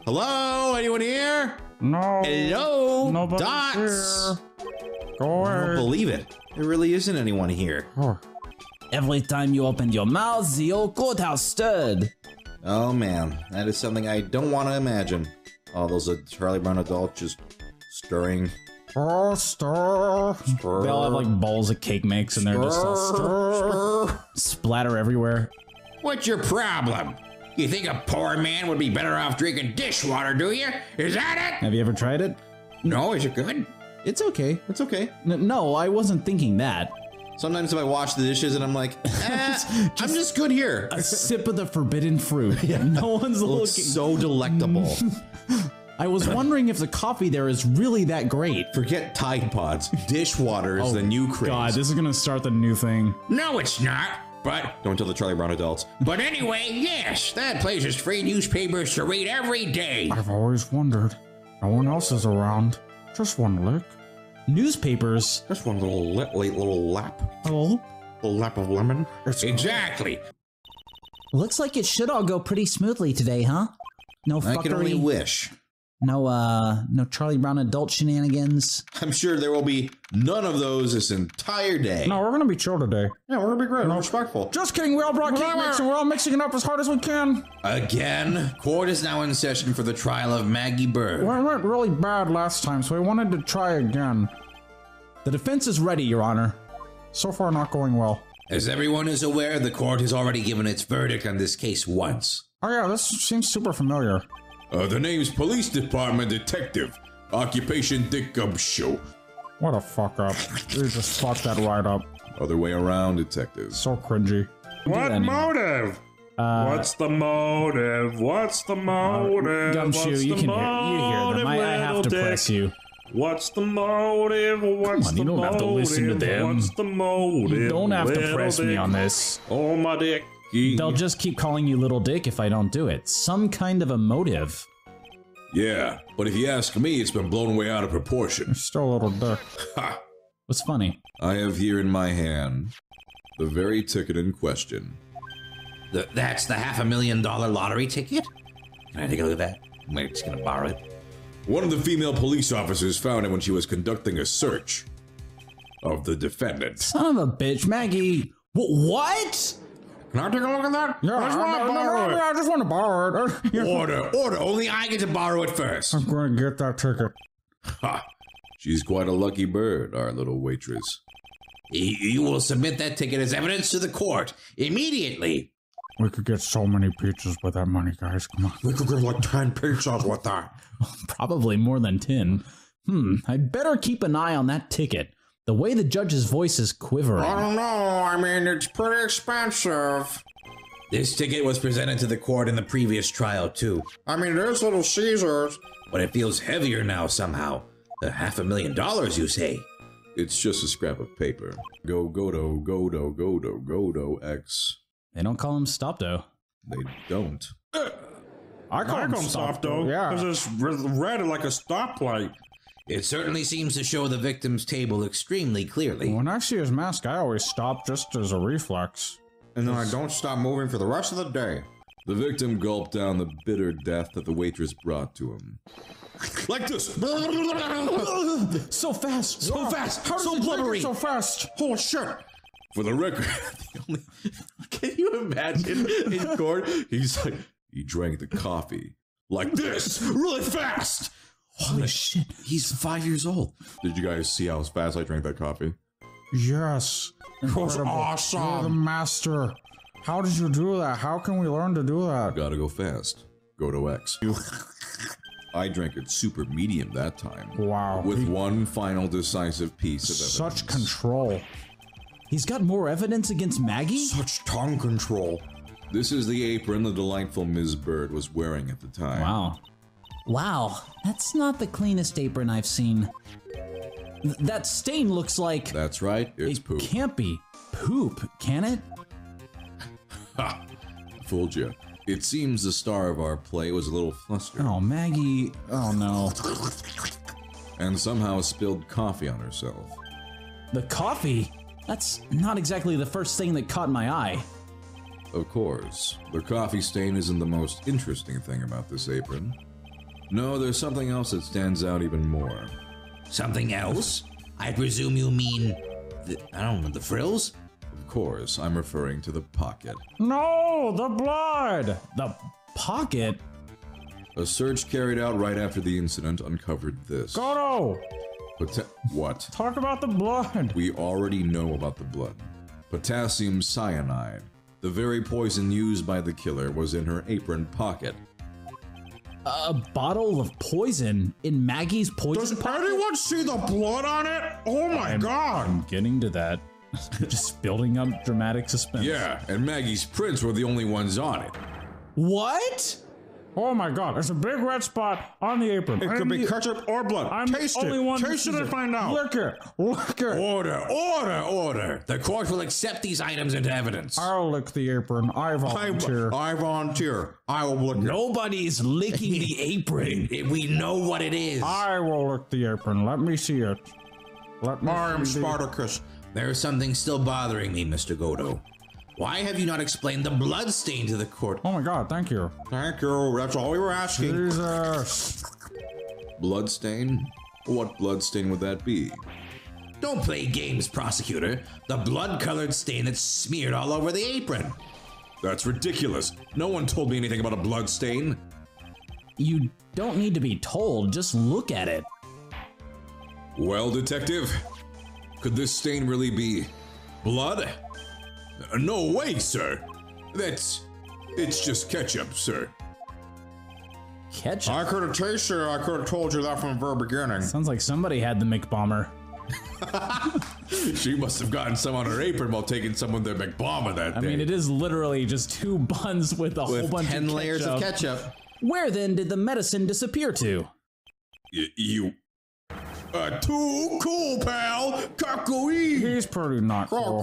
Hello? Anyone here? No. Hello? Nobody's Dots? here. Go I don't away. believe it. There really isn't anyone here. Oh. Every time you opened your mouth, the old courthouse stirred. Oh man, that is something I don't want to imagine. Oh, those Charlie Brown adults just stirring. Oh, stir. They all have like bowls of cake mix and they're just all splatter everywhere. What's your problem? You think a poor man would be better off drinking dishwater, do you? Is that it? Have you ever tried it? No, is it good? It's okay. It's okay. No, I wasn't thinking that. Sometimes if I wash the dishes and I'm like, I'm just good here. A sip of the forbidden fruit. No one's It looking. looks so delectable. I was wondering if the coffee there is really that great. Forget Tide Pods. Dishwater is the new craze. God, this is gonna start the new thing. No, it's not. But Don't tell the Charlie Brown adults. anyway, yes, that place has free newspapers to read every day. I've always wondered. No one else is around. Just one lick. Newspapers. Just one little little lap. Oh. Little lap of lemon. Exactly. Looks like it should all go pretty smoothly today, huh? No I can only fuckery. wish. No Charlie Brown adult shenanigans. I'm sure there will be none of those this entire day. No, we're gonna be chill today. Yeah, we're gonna be great. Respectful. Just kidding. We all brought cake mix and we're all mixing it up as hard as we can. Again, court is now in session for the trial of Maggie Bird. Well, it went really bad last time, so we wanted to try again. The defense is ready, Your Honor. So far, not going well. As everyone is aware, the court has already given its verdict on this case once. Oh yeah, this seems super familiar. The name's Police Department Detective. Occupation Dick Gumshoe. What a fuck up. You just fucked that right up. Other way around, detective. So cringy. What motive? What's the motive? What's the motive? Gumshoe, What's you the can hear them. I have to little press dick? you. What's the motive? What's on, the you don't motive? have to listen to them. What's the motive? You don't have to little press me dick? on this. Oh, my dick. They'll just keep calling you Little Dick if I don't do it. Some kind of a motive. Yeah, but if you ask me, it's been blown way out of proportion. You're still a little dick. Ha! What's funny? I have here in my hand the very ticket in question. That's the $500,000 lottery ticket? Can I take a look at that? I'm just gonna borrow it. One of the female police officers found it when she was conducting a search of the defendant. Son of a bitch, Maggie. What? Can I take a look at that? Yeah, I just want to borrow it. I just want to borrow it. Order. Only I get to borrow it first. I'm going to get that ticket. Ha! She's quite a lucky bird, our little waitress. You will submit that ticket as evidence to the court immediately. We could get so many pizzas with that money, guys. Come on. We could get like 10 pizzas with that. Probably more than 10. I'd better keep an eye on that ticket. The way the judge's voice is quivering. I don't know. I mean, it's pretty expensive. This ticket was presented to the court in the previous trial, too. I mean, there's Little Caesars. But it feels heavier now somehow. The $500,000, you say? It's just a scrap of paper. Go, X. They don't call him Stopdo. They don't. I call him stop though. Yeah. Because it's red like a stoplight. It certainly seems to show the victim's table extremely clearly. When I see his mask, I always stop just as a reflex. And then I don't stop moving for the rest of the day. The victim gulped down the bitter death that the waitress brought to him. Like this! So fast! So fast! How So does he drink blubbery! it so fast? Oh, shit. For the record, Can you imagine in court? he's like, he drank the coffee. Like this! Really fast! Holy shit! He's 5 years old. Did you guys see how fast I drank that coffee? Yes. That was Incredible. You're the awesome. master. How did you do that? How can we learn to do that? Gotta go fast. Go to X. I drank it super medium that time. Wow. With one final decisive piece of evidence. Such control. He's got more evidence against Maggie? Such tongue control. This is the apron the delightful Ms. Bird was wearing at the time. Wow. Wow, that's not the cleanest apron I've seen. That stain looks like... That's right, it's it poop. can't be poop, can it? Ha! Fooled you. It seems the star of our play was a little flustered. Oh, Maggie. Oh, no. And somehow spilled coffee on herself. The coffee? That's not exactly the first thing that caught my eye. Of course, the coffee stain isn't the most interesting thing about this apron. No, there's something else that stands out even more. Something else? I presume you mean, I don't know, the frills? Of course, I'm referring to the pocket. No, the blood! The pocket? A search carried out right after the incident uncovered this. Goto! What? Talk about the blood! We already know about the blood. Potassium cyanide. The very poison used by the killer was in her apron pocket. A bottle of poison in Maggie's poison Does pocket? anyone see the blood on it? Oh my god! I'm getting to that. Just building up dramatic suspense. Yeah, and Maggie's prints were the only ones on it. What? Oh my god, there's a big red spot on the apron. It could be ketchup or blood. I'm Taste the only it. one that Taste it sees and find out. Lick it. Lick it. Order! The court will accept these items into evidence. I'll lick the apron. I volunteer. I volunteer. I will look. Nobody's licking the apron. We know what it is. I will lick the apron. Let me see it. Let me I am see the- Spartacus. There's something still bothering me, Mr. Godo. Why have you not explained the blood stain to the court? Oh my god, thank you. Thank you. That's all we were asking. Jesus. Bloodstain? What bloodstain would that be? Don't play games, prosecutor. The blood-colored stain that's smeared all over the apron. That's ridiculous. No one told me anything about a bloodstain. You don't need to be told, just look at it. Well, detective, could this stain really be blood? No way, sir. It's just ketchup, sir. Ketchup? I could have tasted it. I could have told you that from the very beginning. Sounds like somebody had the McBomber. She must have gotten some on her apron while taking some with their McBomber that day. I mean, it is literally just 2 buns with a whole bunch 10 of layers of ketchup. Where then did the medicine disappear to? You... too cool, pal! Cockooey! He's pretty not cool.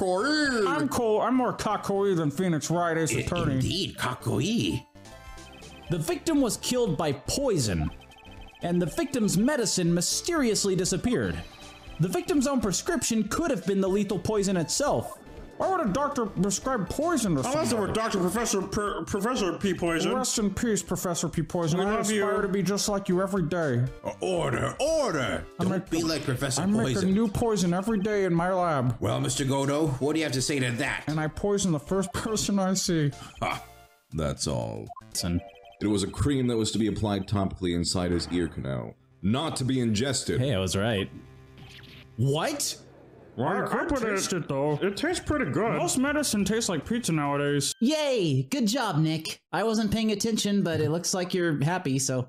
I'm cool. I'm more cockey than Phoenix Wright Ace Attorney. Indeed, kakoi. The victim was killed by poison, and the victim's medicine mysteriously disappeared. The victim's own prescription could have been the lethal poison itself. Why would a doctor prescribe poison to Unless it were somebody? Dr. Professor P. Poison. Rest in peace, Professor P. Poison. We I love you. aspire to be just like you every day. Order! Don't be like Professor I make a Poison. new poison every day in my lab, Well, Mr. Godo, what do you have to say to that? and I poison the first person I see. That's all. Listen, It was a cream that was to be applied topically inside his ear canal, not to be ingested. hey, I was right. What? I could taste it though. It tastes pretty good. Most medicine tastes like pizza nowadays. Yay! Good job, Nick. I wasn't paying attention, but it looks like you're happy, so...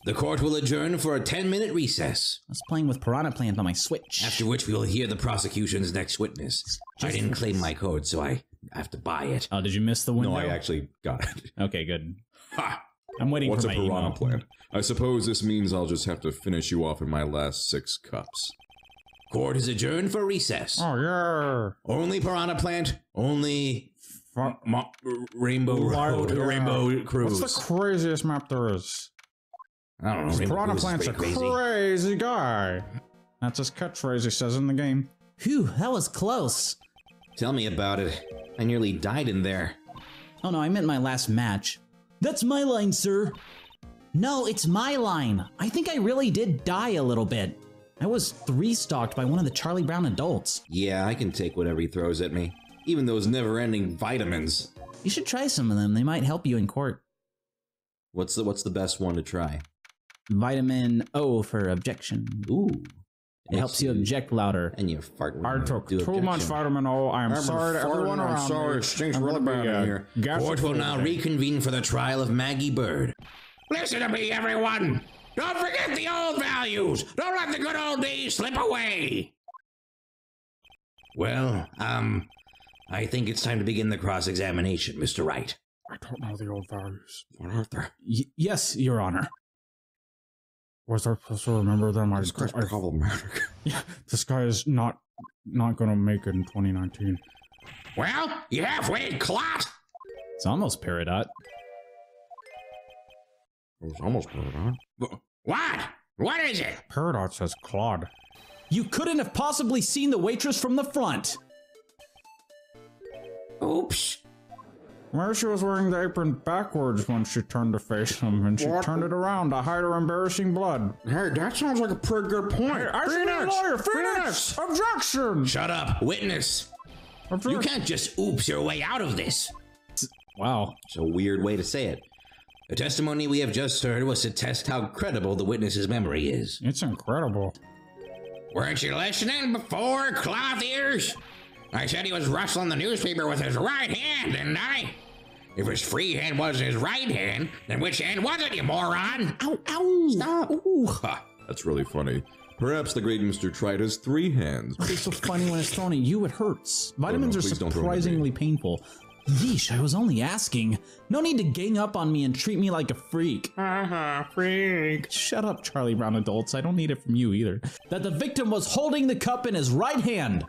The court will adjourn for a 10-minute recess, I was playing with Piranha Plant on my Switch. after which we will hear the prosecution's next witness. I didn't claim my code, so I have to buy it. Oh, did you miss the window? No, I actually got it. Okay, good. Ha! I'm waiting What's for a my piranha email. plant? I suppose this means I'll just have to finish you off in my last 6 cups. Court is adjourned for recess. Oh yeah. Only Piranha Plant, only Rainbow Wild, Road, yeah. Rainbow Cruise. What's the craziest map there is? I don't know. Rainbow Piranha Cruise is Plant's a pretty crazy guy. That's his catchphrase he says in the game. Phew, that was close. Tell me about it. I nearly died in there. Oh no, I meant my last match. That's my line, sir. No, it's my line. I think I really did die a little bit. I was 3-stalked by one of the Charlie Brown adults. Yeah, I can take whatever he throws at me. Even those never-ending vitamins. You should try some of them. They might help you in court. What's the best one to try? Vitamin O for objection. Ooh. It helps you object louder. And you fart when I you took do too much objection. vitamin O. I am I'm sorry to farting, everyone I'm around sorry, me. it stinks I'm really gonna be, bad in here. Court will now reconvene for the trial of Maggie Bird. Listen to me, everyone. Don't forget the old values. Don't let the good old days slip away. Well, I think it's time to begin the cross-examination, Mr. Wright. I don't know the old values. What are they? Yes, Your Honor. Was I supposed to remember them? It's quite problematic. Yeah, this guy is not gonna make it in 2019. Well, you halfway, clot. It's almost Peridot. It was almost put on. What? What is it? Peridot says Claude. You couldn't have possibly seen the waitress from the front. Oops. Maybe she was wearing the apron backwards when she turned to face him, and she turned it around to hide her embarrassing blood. Hey, that sounds like a pretty good point. Hey, I should be a lawyer. Phoenix! Objection! Shut up, witness. You can't just oops your way out of this. Wow. It's a weird way to say it. The testimony we have just heard was to test how credible the witness's memory is. It's incredible. Weren't you listening before, cloth ears? I said he was rustling the newspaper with his right hand, didn't I? If his free hand was his right hand, then which hand was it, you moron? Ow, ow. Stop. Ooh. Ha! That's really funny. Perhaps the great Mr. Trite has 3 hands. It's so funny when it's thrown at you, it hurts. Vitamins are please don't throw it at me. surprisingly painful. Yeesh, I was only asking. No need to gang up on me and treat me like a freak. Freak. Shut up, Charlie Brown adults. I don't need it from you either. That the victim was holding the cup in his right hand.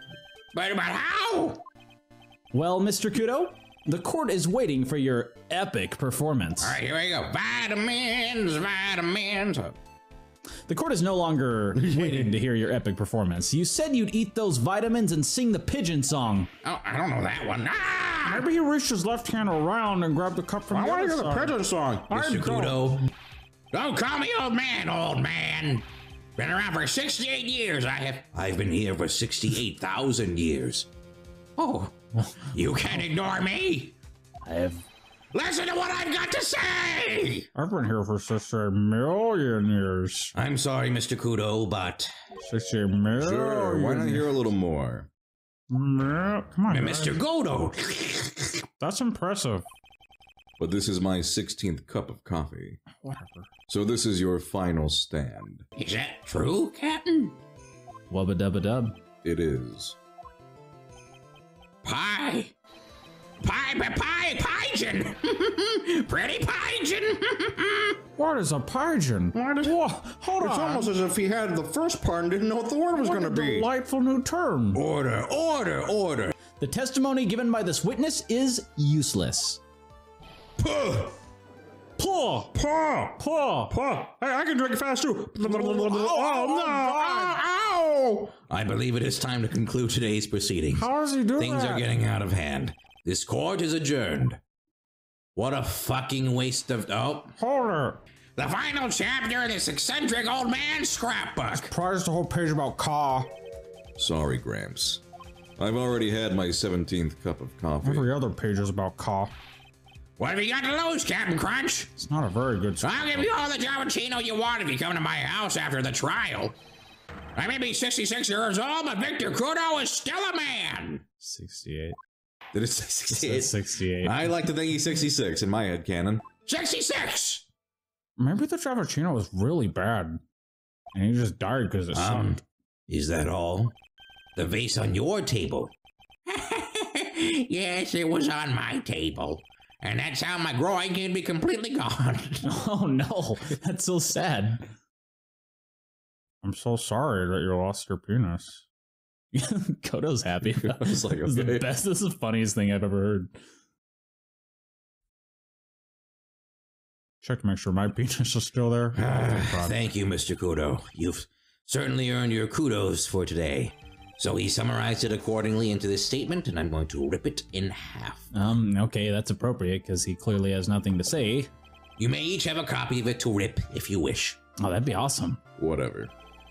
But how? Well, Mr. Kudo, the court is waiting for your epic performance. All right, here we go. Vitamins. The court is no longer waiting to hear your epic performance. You said you'd eat those vitamins and sing the pigeon song. Oh, I don't know that one. Ah! Maybe he reached his left hand around and grabbed the cup from I the want to other hear the side. pigeon song. Mr. Kudo. Don't call me old man, old man. Been around for 68 years, I have. I've been here for 68,000 years. Oh, you can't ignore me. I have... Listen to what I've got to say. I've been here for 60 million years. I'm sorry, Mr. Kudo, but 60 million. Sure, why not hear a little more? Come on, Mr. guys. Godo. That's impressive. But this is my 16th cup of coffee. Whatever. So this is your final stand. Is that true, Captain? Wubba dubba dub. It is. Pie. Pigeon. Pretty pigeon. What is a pigeon? Whoa, hold It's on. almost as if he had the first part and didn't know what the word was What going a to be. delightful new term. Order. The testimony given by this witness is useless. Puh. Paw. Paw. Paw. Paw. Hey, I can drink fast too. Oh, no. God. Ow. I believe it is time to conclude today's proceedings. How does he do Things that? are getting out of hand. This court is adjourned. What a fucking waste of... Oh. Hold it. The final chapter of this eccentric old man's scrapbook. Prized the whole page about Caw. Sorry, Gramps. I've already had my 17th cup of coffee. Every other page is about Caw. What have you got to lose, Captain Crunch? It's not a very good I'll give you all the Giovacchino you want if you come to my house after the trial. I may be 66 years old, but Victor Kudo is still a man. 68. Did it say 68? 68. I like to think he's 66 in my head canon. 66! Maybe the Giovacchino was really bad. And he just died because it sucked. Is that all? The vase on your table? Yes, it was on my table. And that's how my groin can be completely gone. Oh no, that's so sad. I'm so sorry that you lost your penis. Kodo's happy. I was like, This is the okay. best. This is the funniest thing I've ever heard. Check to make sure my penis is still there. Thank you, Mr. Kudo. You've certainly earned your kudos for today. So he summarized it accordingly into this statement, and I'm going to rip it in half. Okay, that's appropriate because he clearly has nothing to say. You may each have a copy of it to rip if you wish. Oh, that'd be awesome. Whatever.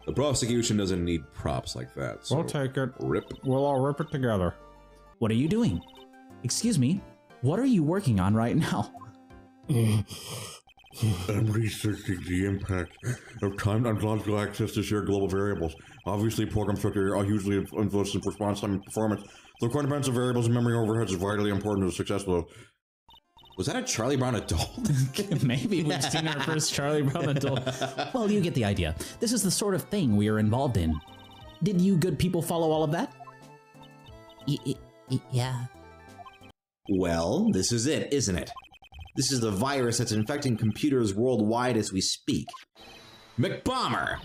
The prosecution doesn't need props like that, so We'll take it. rip. We'll all rip it together. What are you doing? Excuse me, what are you working on right now? I'm researching the impact of time on logical access to shared global variables. Obviously, program structure are hugely influenced in response time and performance. The coordinates of variables and memory overheads is vitally important to the success of Was that a Charlie Brown adult? Maybe we've seen our first Charlie Brown adult. Well, you get the idea. This is the sort of thing we are involved in. Did you good people follow all of that? Yeah. Well, this is it, isn't it? This is the virus that's infecting computers worldwide as we speak. McBomber!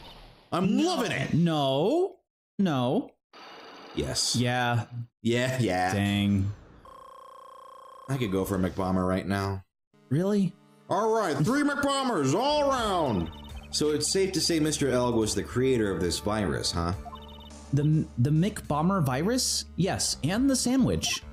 I'm loving it! No. Yes. Yeah. Yeah. Dang. I could go for a McBomber right now. Really? All right, 3 McBombers all around! So it's safe to say Mr. Elg was the creator of this virus, huh? The Mick Bomber virus? Yes, and the sandwich.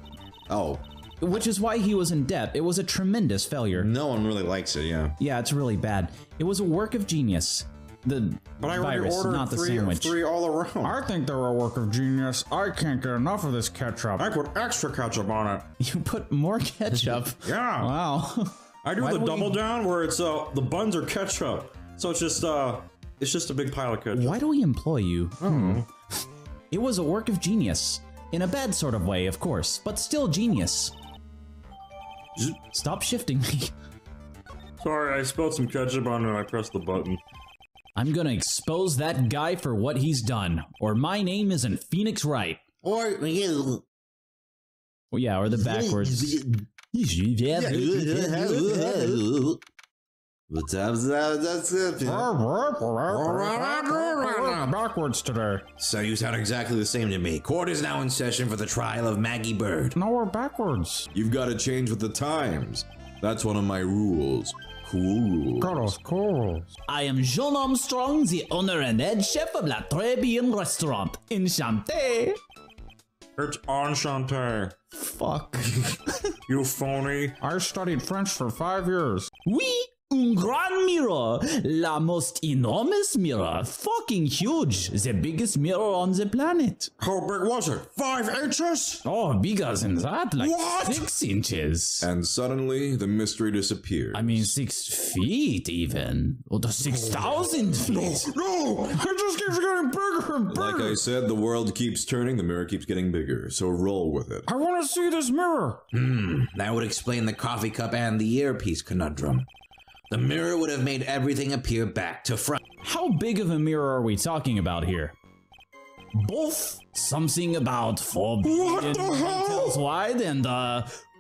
Oh, which is why he was in debt. It was a tremendous failure. No one really likes it, yeah. Yeah, it's really bad. It was a work of genius. The But I already virus, ordered not the three sandwich. all around. I think they're a work of genius. I can't get enough of this ketchup. I put extra ketchup on it. You put more ketchup. Yeah. Wow. I do Why the don't double we- down where it's the buns are ketchup. So it's just a big pile of ketchup. Why do we employ you? It was a work of genius. In a bad sort of way, of course, but still genius. Stop shifting me. Sorry, I spilled some ketchup on it and I pressed the button. I'm gonna expose that guy for what he's done, or my name isn't Phoenix Wright. Or Well, yeah, or the backwards. That's it. Backwards today. So you sound exactly the same to me. Court is now in session for the trial of Maggie Bird. No, we're backwards. You've got to change with the times. That's one of my rules. Cool rules. Got us cool. I am Jean Armstrong, the owner and head chef of La Tribulations restaurant. Enchanté. It's enchanté. Fuck. You phony. I studied French for 5 years. Oui, un grand mirror. La most enormous mirror. Fucking huge. The biggest mirror on the planet. How big was it? 5 inches? Oh, bigger than that. Like What? 6 inches. And suddenly, the mystery disappears. I mean, 6 feet even. Or the 6,000 feet. No! It just keeps getting bigger and bigger. Like I said, the world keeps turning, the mirror keeps getting bigger, so roll with it. I want to see this mirror. That would explain the coffee cup and the earpiece conundrum. The mirror would have made everything appear back to front. How big of a mirror are we talking about here? Both something about 4 billion the hell? meters wide and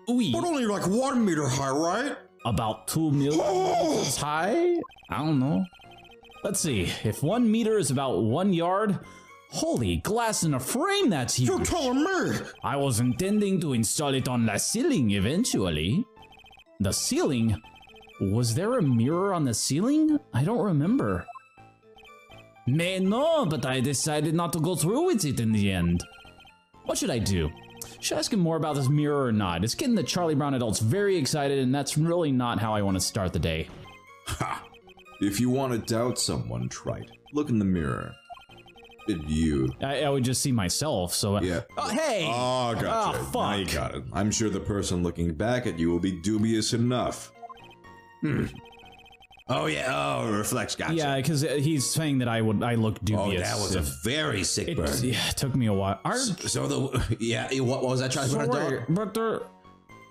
oui, But only like 1 meter high, right? about 2 million meters high? I don't know. Let's see, if 1 meter is about 1 yard, holy glass in a frame, that's You're huge. telling me. I was intending to install it on the ceiling eventually. The ceiling? Was there a mirror on the ceiling? I don't remember. Mais no, but I decided not to go through with it in the end. What should I do? Should I ask him more about this mirror or not? It's getting the Charlie Brown adults very excited, and that's really not how I want to start the day. If you want to doubt someone, trite, look in the mirror. You. I would just see myself, so... Yeah. Oh, hey! Oh, gotcha. Oh, Now you fuck. got it. I'm sure the person looking back at you will be dubious enough. Oh yeah, oh, reflex, gotcha. Yeah, because he's saying that I look Oh, dubious. that was a very sick burn. Yeah, it took me a while. So what was that, Charlie? So Brown wait, adult?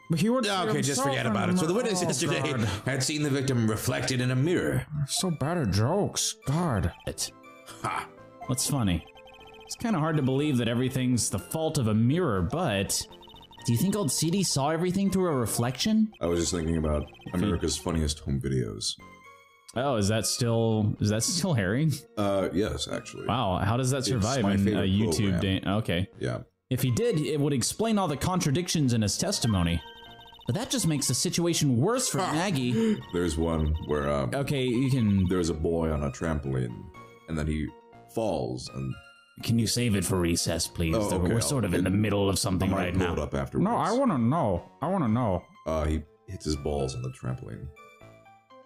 but he would see Okay, just himself forget in about the it. So the mirror. witness Oh, yesterday God. had seen the victim reflected in a mirror. So bad at jokes. God. Ha! What's funny? It's kind of hard to believe that everything's the fault of a mirror, but... Do you think old CD saw everything through a reflection? I was just thinking about America's Funniest Home Videos. Oh, is that still airing? Yes, actually. Wow, how does that survive my in a favorite YouTube program. day? Okay. Yeah. If he did, it would explain all the contradictions in his testimony. But that just makes the situation worse for Maggie. There's one where Okay, you can... there's a boy on a trampoline, and then he falls, and Can you save it for recess, please? Oh, okay, We're sort of in the middle of something I might right pull now. it up afterwards. No, I want to know. I want to know. He hits his balls on the trampoline.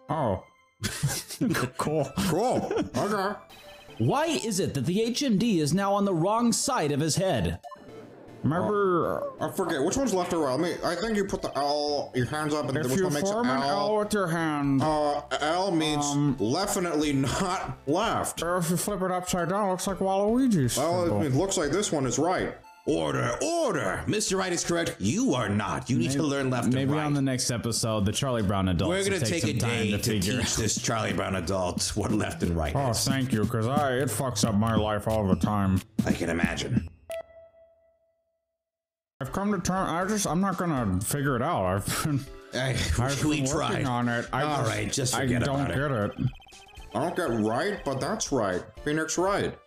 Oh. Cool. Cool. Okay. Why is it that the HMD is now on the wrong side of his head? Remember, I forget which one's left or right. I think you put the L, your hands up, and if which you one makes form an L L? with your hand, L means definitely not left. or if you flip it upside down, it looks like Waluigi's. Well, symbol. it looks like this one is right. Order, order! Mr. Wright is correct. You are not. You need to learn left and Maybe right. on the next episode, the Charlie Brown adults We're will gonna take a some time day to figure. teach this Charlie Brown adult what left and right Oh, is. thank you, because it fucks up my life all the time. I can imagine. I've come to terms. I'm not gonna figure it out. I've been We working tried. on it. All right, just forget I don't about it. get it. I don't get right, but that's right. Phoenix right.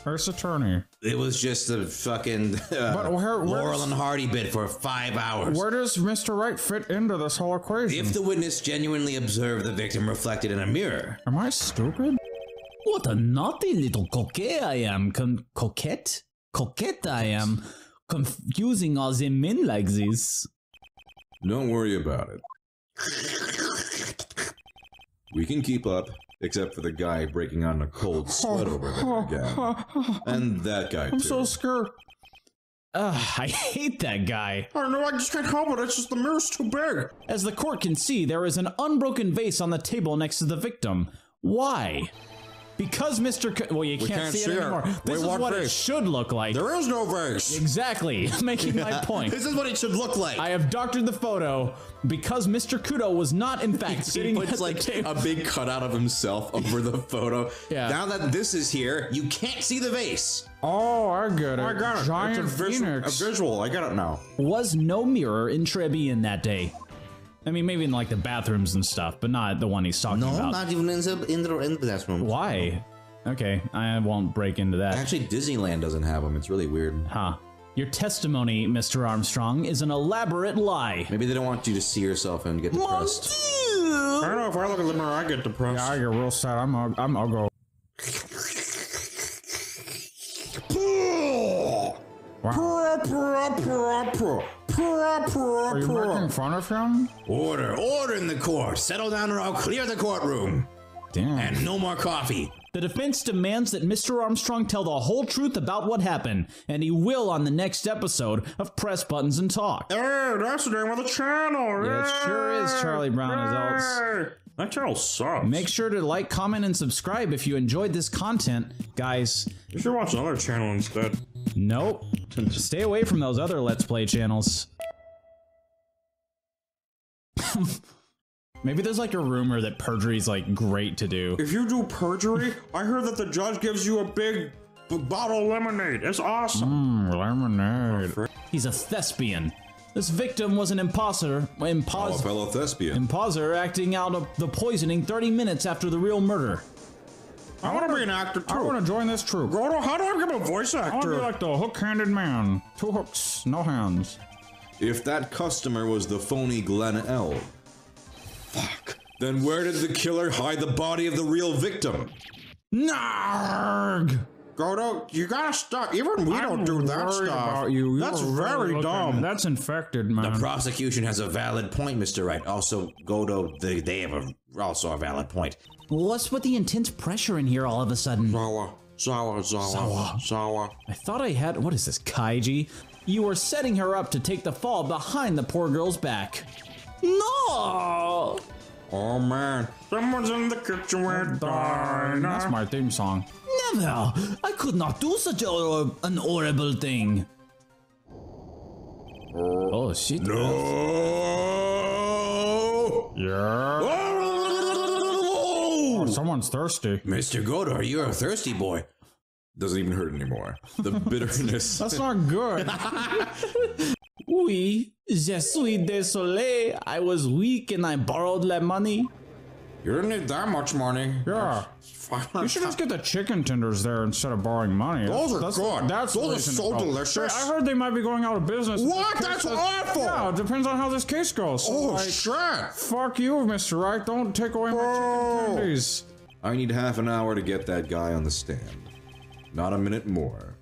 Where's attorney? It was just a fucking But where Laurel does- and Hardy bit for 5 hours. Where does Mr. Wright fit into this whole equation? If the witness genuinely observed the victim reflected in a mirror, Am I stupid? What a naughty little coquette I am. Coquette? Coquette I am. Confusing all the men like this. Don't worry about it. We can keep up, except for the guy breaking out in a cold sweat over there again. And that guy, too. I'm so scared. I hate that guy. I don't know, I just can't help it. It's just the mirror's too big. As the court can see, there is an unbroken vase on the table next to the victim. Why? Because Mr. Well, you can't see it anymore. This is what it should look like. There is no vase. Exactly, making my point. This is what it should look like. I have doctored the photo because Mr. Kudo was not, in fact, sitting at like the table. a big cutout of himself over the photo. Yeah. Now that this is here, you can't see the vase. Oh, I get it. I got it. Giant It's a phoenix. visual. I get it now. Was no mirror in Tribune that day. I mean, maybe in like the bathrooms and stuff, but not the one he's talking about. not even in the bathroom. Why? Okay, I won't break into that. Actually, Disneyland doesn't have them. It's really weird. Huh. Your testimony, Mr. Armstrong, is an elaborate lie. Maybe they don't want you to see yourself and get depressed. I don't know, if I look at the mirror, I get depressed. Yeah, I get real sad. I'll go. Are you making fun of him? Order in the court. Settle down or I'll clear the courtroom. Damn. And no more coffee. The defense demands that Mr. Armstrong tell the whole truth about what happened, and he will on the next episode of Press Buttons and Talk. Hey, that's the name of the channel. Yeah, it sure is Charlie Brown Adults. That channel sucks. Make sure to like, comment, and subscribe if you enjoyed this content, guys. You should watch another channel instead. Nope. Stay away from those other Let's Play channels. Maybe there's like a rumor that perjury's like great to do. If you do perjury, I heard that the judge gives you a big bottle of lemonade. It's awesome. Lemonade. He's a thespian. This victim was an imposter. Oh, fellow thespian. Imposter acting out of the poisoning 30 minutes after the real murder. I want to be an actor too. I want to join this troop. Godo, how do I become a voice I want to be actor? like the hook-handed man. 2 hooks, no hands. If that customer was the phony Glenn L. Fuck. Then where did the killer hide the body of the real victim? Narg! Godo, you gotta stop. Even we don't do that stuff. About you. That's You're very looking- dumb. That's infected, man. The prosecution has a valid point, Mr. Wright. Also, Godo, they have also a valid point. What's with the intense pressure in here all of a sudden? Zawa. I thought I had. What is this, Kaiji? You were setting her up to take the fall behind the poor girl's back. No! Oh man, someone's in the kitchen with Dinah. That's my theme song. Never! I could not do such an horrible thing. Oh shit. No. Yeah. Oh, someone's thirsty. Mr. Godo, you're a thirsty boy. Doesn't even hurt anymore. The bitterness. That's not good. Oui, je suis désolé. I was weak and I borrowed the money. You didn't need that much money. Yeah. You should just get the chicken tenders there instead of borrowing money. Those are good. That's Those are reasonable. so delicious. I heard they might be going out of business. What? That's awful. Yeah, it depends on how this case goes. So, Oh like, shit. fuck you, Mr. Wright. Don't take away my chicken tendies. I need half an hour to get that guy on the stand. Not a minute more.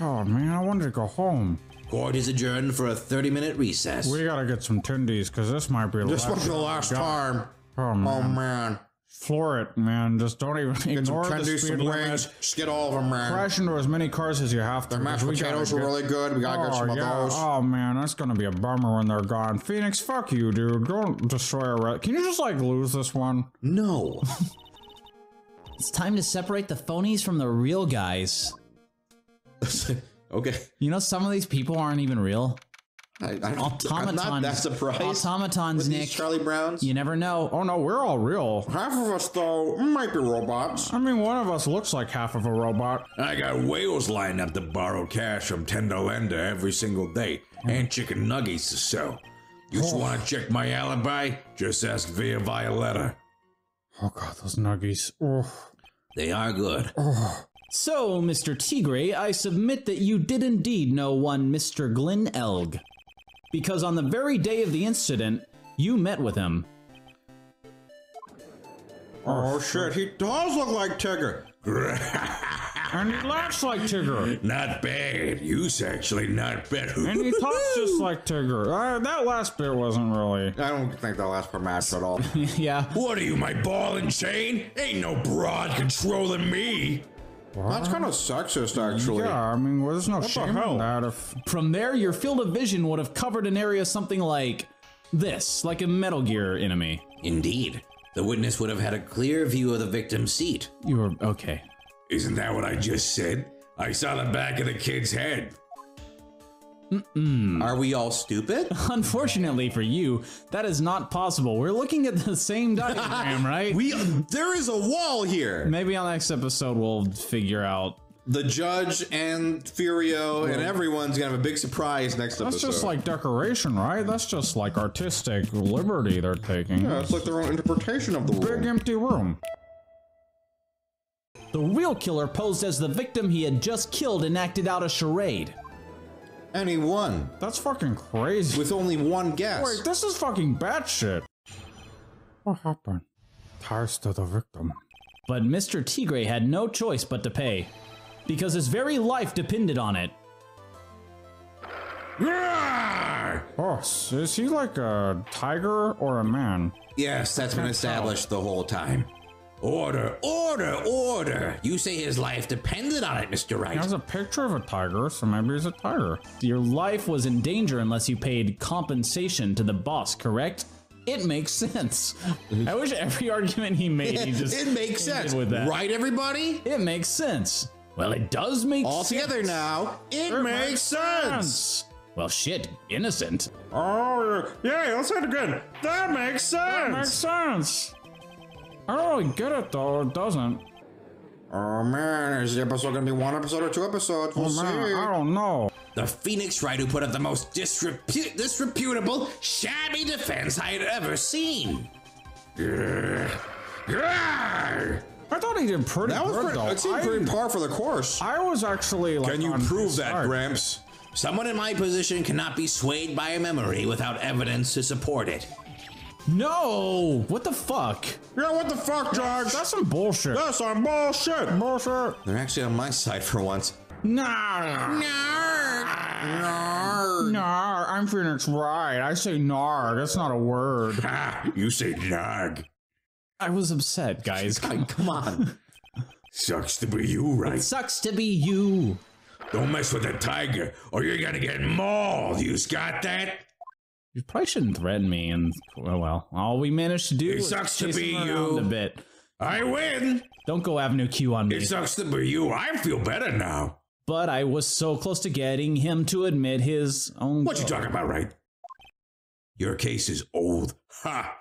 Oh man, I wanted to go home. Court is adjourned for a 30-minute recess. We gotta get some tendies because this might be This was the last time. Oh man. Oh man. Floor it, man. Just don't even Get some ignore the tendies, speed some limit. wings. Just get all of them, man. Crash into as many cars as you have to. The mashed 'cause we potatoes gotta were get- really good. We gotta get some of those. Oh man, that's gonna be a bummer when they're gone. Phoenix, fuck you, dude. Go destroy a red. Can you just like lose this one? No. It's time to separate the phonies from the real guys. Okay. You know, some of these people aren't even real. I'm Automatons. not that surprised. Automatons, With Nick. these Charlie Browns. You never know. Oh no, we're all real. Half of us, though, might be robots. I mean, one of us looks like half of a robot. I got whales lined up to borrow cash from Tenderlender every single day, and chicken nuggets to sell. You just want to check my alibi? Just ask Via Violetta. Oh god, those nuggies. Oh. They are good. So, Mr. Tigre, I submit that you did indeed know one Mr. Glenn Elg. Because on the very day of the incident, you met with him. Oh shit, he does look like Tigger. And he laughs like Tigger. Not bad. You's actually not bad. And he talks just like Tigger. That last bit wasn't really. I don't think that last part matched at all. Yeah. What are you, my ball and chain? Ain't no broad controlling me. That's kind of sexist, actually. Yeah, I mean, well, there's no the shame hell? in that. If From there, your field of vision would have covered an area something like this, like a Metal Gear enemy. Indeed. The witness would have had a clear view of the victim's seat. You were okay. Isn't that what I just said? I saw the back of the kid's head. Are we all stupid? Unfortunately for you, that is not possible. We're looking at the same diagram, right? There is a wall here. Maybe on the next episode we'll figure out. The judge and Furio and everyone's gonna have a big surprise next that's episode. just like decoration, right? That's just like artistic liberty they're taking. Yeah, it's like their own interpretation of the Big room. empty room. The real killer posed as the victim he had just killed and acted out a charade. And he won That's fucking crazy. with only one guess. Wait, this is fucking batshit. What happened? Ties to the victim. But Mr. Tigre had no choice but to pay, because his very life depended on it. Oh, is he like a tiger or a man? Yes, that's been established the whole time. Order, order, order. You say his life depended on it, Mr. He Wright. has a picture of a tiger, so maybe he's a tiger. Your life was in danger unless you paid compensation to the boss, correct? It makes sense. I wish every argument he made, he just It makes ended sense, with that. right, everybody? It makes sense. Well, it does make All sense. together now. It makes sense. Well, shit, innocent. Oh, yeah, let's say it again. That makes That makes sense. sense. I don't really get it though, it doesn't. Oh, man, is the episode going to be one episode or two episodes? We'll Man, see. I don't know. The Phoenix Wright who put up the most disreputable, shabby defense I had ever seen. I thought he did pretty That was good pretty, though. it seemed pretty par for the course. I was actually like Can you on his prove that, side. Gramps? Someone in my position cannot be swayed by a memory without evidence to support it. No! What the fuck? Yeah, what the fuck, George? That's some bullshit. That's some bullshit. Bullshit. They're actually on my side for once. Nah. Nah, I'm Phoenix Wright. I say narg. That's not a word. Ah, you say narg. I was upset, guys. Come on. Sucks to be you, right? Sucks to be you. Don't mess with the tiger, or you're gonna get mauled. You got that? You probably shouldn't threaten me, and well, all we managed to do It was sucks to chase be him you. around a bit. I win. Don't go Avenue Q on me. It sucks to be you. I feel better now. But I was so close to getting him to admit his own. What you talking about, right? Your case is old. Ha!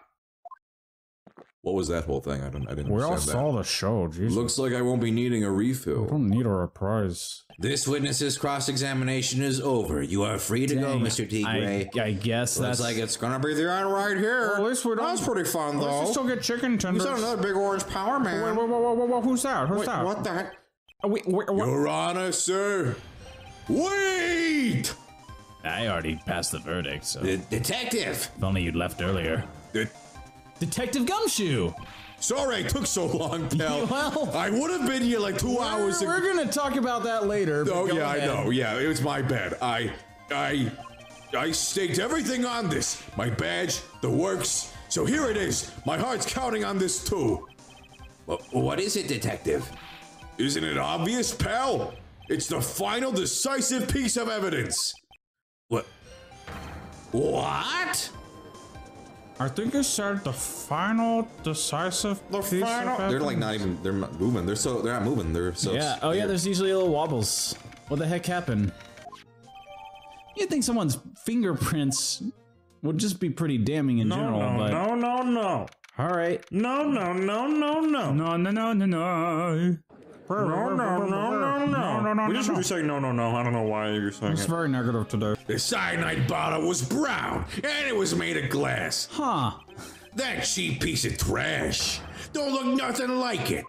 What was that whole thing? I didn't We all understand saw the show. that. Jesus. Looks like I won't be needing a I refill. don't need a reprise. This witness's cross-examination is over. You are free to go, Dang, Mr. Tigre. I guess Looks that's like it's gonna be the end right here. Well, at least we don't. That was pretty fun, At least we though. still get chicken You tenders. saw another big orange power man. Wait, who's that? Who's Wait, that? what the heck? Wait, what? Your Honor, sir. Wait! I already passed the verdict. So Detective! if only you'd left earlier. Detective Gumshoe. Sorry I took so long, pal. Well, I would have been here like 2 hours ago. we're gonna talk about that later. but Oh go yeah, ahead. I know. Yeah, it was my bad. I staked everything on this. My badge, the works. So here it is. My heart's counting on this too. What is it, Detective? Isn't it obvious, pal? It's the final decisive piece of evidence. What? I think you said the final decisive piece final- of They're like not even. They're not moving. They're not moving. They're so. Yeah. Oh yeah. There's usually little wobbles. What the heck happened? You'd think someone's fingerprints would just be pretty damning in general, but no. all right. No. We just be saying no. I don't know why you're saying It's it. very negative today. The cyanide bottle was brown, and it was made of glass. Huh. That cheap piece of trash. Don't look nothing like it.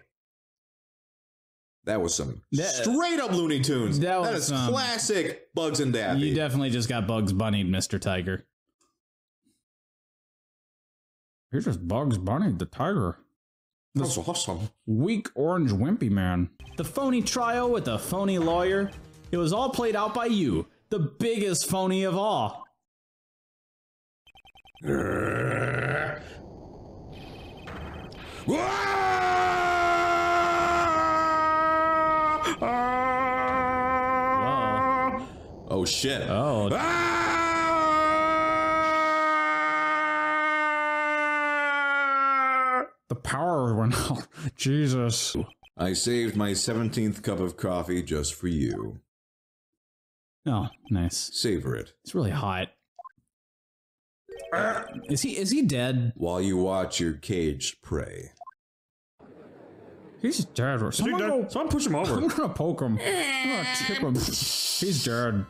That was some Straight up Looney Tunes. That That was, is classic Bugs and Daffy. You definitely just got Bugs Bunnied, Mr. Tiger. He just Bugs Bunny the tiger. That's awesome. Weak orange wimpy man. The phony trial with the phony lawyer. It was all played out by you, the biggest phony of all. Whoa. Oh shit. Oh. The power went out. Jesus. I saved my 17th cup of coffee just for you. Oh, nice. Savor it. It's really hot. Is he dead? While you watch your caged prey. He's dead. Someone push him over. I'm gonna poke him. I'm gonna tip him. He's dead.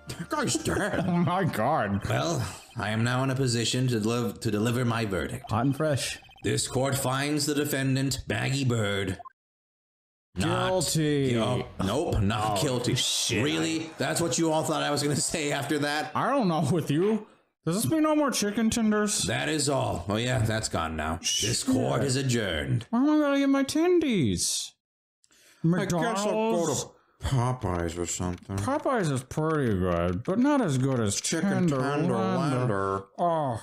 That guy's dead. Oh my god. Well, I am now in a position to deliver my verdict. Hot and fresh. This court finds the defendant, Baggy Bird, Guilty. Nope, not guilty. shit. Really? That's what you all thought I was going to say after that? I don't know with you. Does this mean no more chicken tenders? That is all. Oh yeah, that's gone now. This court is adjourned. Why am I gonna get my tendies? I guess I'll go McDonald's. to Popeyes or something. Popeyes is pretty good, but not as good as Chicken Tenderlander. Tenderlander. Oh.